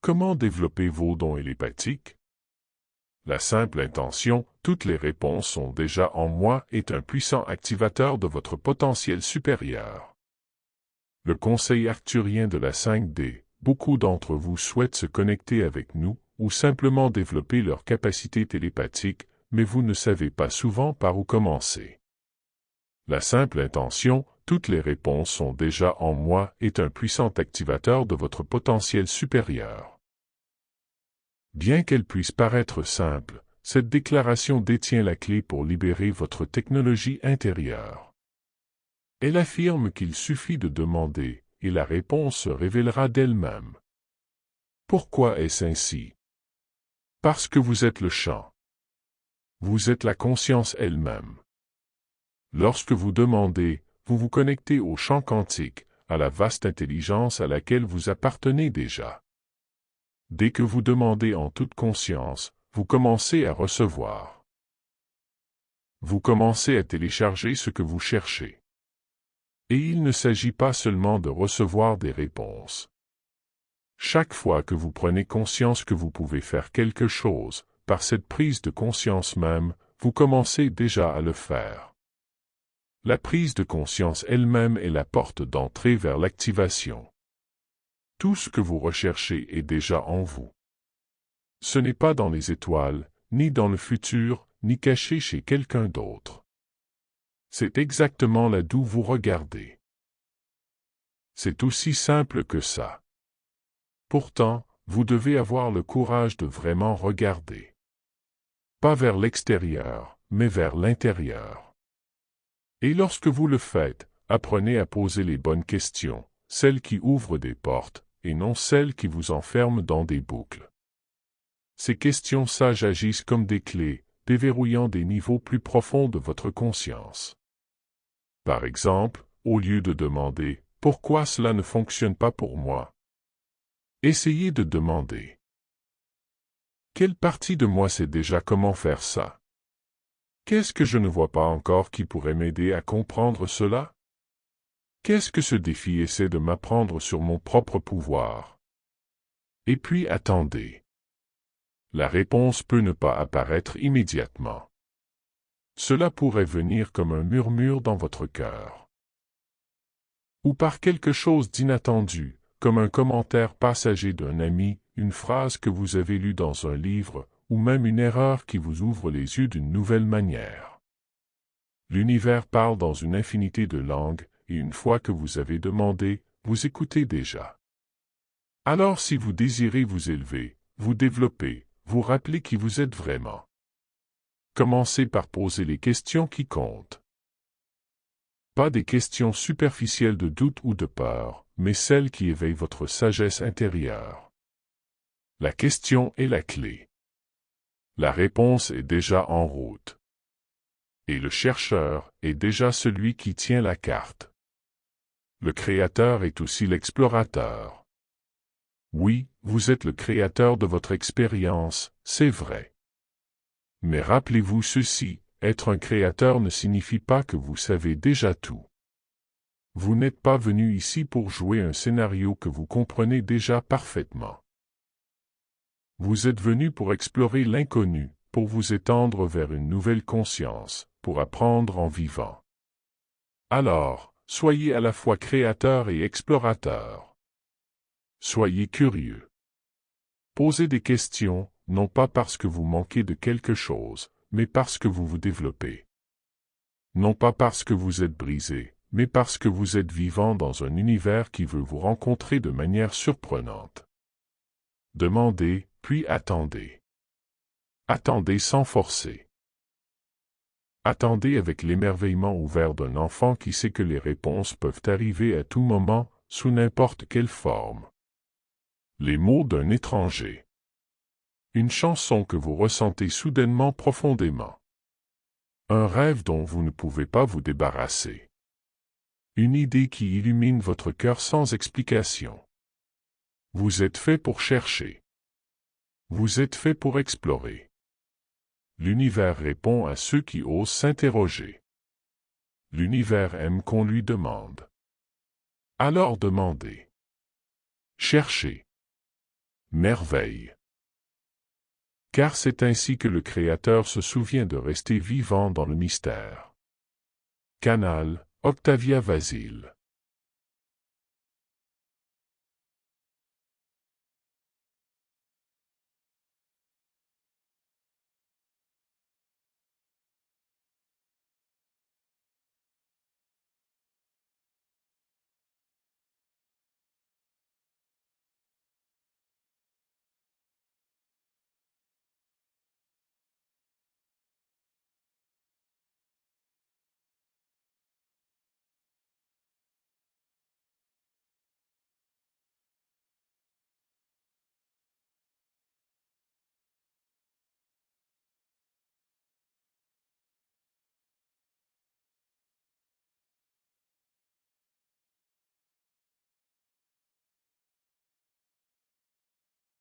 Comment développer vos dons télépathiques? La simple intention, toutes les réponses sont déjà en moi, est un puissant activateur de votre potentiel supérieur. Le conseil arthurien de la 5D, beaucoup d'entre vous souhaitent se connecter avec nous ou simplement développer leurs capacités télépathiques, mais vous ne savez pas souvent par où commencer. La simple intention, toutes les réponses sont déjà en moi, est un puissant activateur de votre potentiel supérieur. Bien qu'elle puisse paraître simple, cette déclaration détient la clé pour libérer votre technologie intérieure. Elle affirme qu'il suffit de demander, et la réponse se révélera d'elle-même. Pourquoi est-ce ainsi? Parce que vous êtes le champ. Vous êtes la conscience elle-même. Lorsque vous demandez, vous vous connectez au champ quantique, à la vaste intelligence à laquelle vous appartenez déjà. Dès que vous demandez en toute conscience, vous commencez à recevoir. Vous commencez à télécharger ce que vous cherchez. Et il ne s'agit pas seulement de recevoir des réponses. Chaque fois que vous prenez conscience que vous pouvez faire quelque chose, par cette prise de conscience même, vous commencez déjà à le faire. La prise de conscience elle-même est la porte d'entrée vers l'activation. Tout ce que vous recherchez est déjà en vous. Ce n'est pas dans les étoiles, ni dans le futur, ni caché chez quelqu'un d'autre. C'est exactement là d'où vous regardez. C'est aussi simple que ça. Pourtant, vous devez avoir le courage de vraiment regarder. Pas vers l'extérieur, mais vers l'intérieur. Et lorsque vous le faites, apprenez à poser les bonnes questions, celles qui ouvrent des portes, et non celles qui vous enferment dans des boucles. Ces questions sages agissent comme des clés, déverrouillant des niveaux plus profonds de votre conscience. Par exemple, au lieu de demander « Pourquoi cela ne fonctionne pas pour moi ?» essayez de demander « Quelle partie de moi sait déjà comment faire ça? Qu'est-ce que je ne vois pas encore qui pourrait m'aider à comprendre cela? Qu'est-ce que ce défi essaie de m'apprendre sur mon propre pouvoir? » Et puis attendez. La réponse peut ne pas apparaître immédiatement. Cela pourrait venir comme un murmure dans votre cœur. Ou par quelque chose d'inattendu, comme un commentaire passager d'un ami, une phrase que vous avez lue dans un livre, ou même une erreur qui vous ouvre les yeux d'une nouvelle manière. L'univers parle dans une infinité de langues, et une fois que vous avez demandé, vous écoutez déjà. Alors si vous désirez vous élever, vous développer, vous rappeler qui vous êtes vraiment. Commencez par poser les questions qui comptent. Pas des questions superficielles de doute ou de peur, mais celles qui éveillent votre sagesse intérieure. La question est la clé. La réponse est déjà en route. Et le chercheur est déjà celui qui tient la carte. Le créateur est aussi l'explorateur. Oui, vous êtes le créateur de votre expérience, c'est vrai. Mais rappelez-vous ceci, être un créateur ne signifie pas que vous savez déjà tout. Vous n'êtes pas venu ici pour jouer un scénario que vous comprenez déjà parfaitement. Vous êtes venu pour explorer l'inconnu, pour vous étendre vers une nouvelle conscience, pour apprendre en vivant. Alors, soyez à la fois créateur et explorateur. Soyez curieux. Posez des questions, non pas parce que vous manquez de quelque chose, mais parce que vous vous développez. Non pas parce que vous êtes brisé, mais parce que vous êtes vivant dans un univers qui veut vous rencontrer de manière surprenante. Demandez, puis attendez. Attendez sans forcer. Attendez avec l'émerveillement ouvert d'un enfant qui sait que les réponses peuvent arriver à tout moment, sous n'importe quelle forme. Les mots d'un étranger. Une chanson que vous ressentez soudainement profondément. Un rêve dont vous ne pouvez pas vous débarrasser. Une idée qui illumine votre cœur sans explication. Vous êtes fait pour chercher. Vous êtes fait pour explorer. L'univers répond à ceux qui osent s'interroger. L'univers aime qu'on lui demande. Alors demandez. Cherchez. Merveille. Car c'est ainsi que le Créateur se souvient de rester vivant dans le mystère. Canal, Octavia Vasile.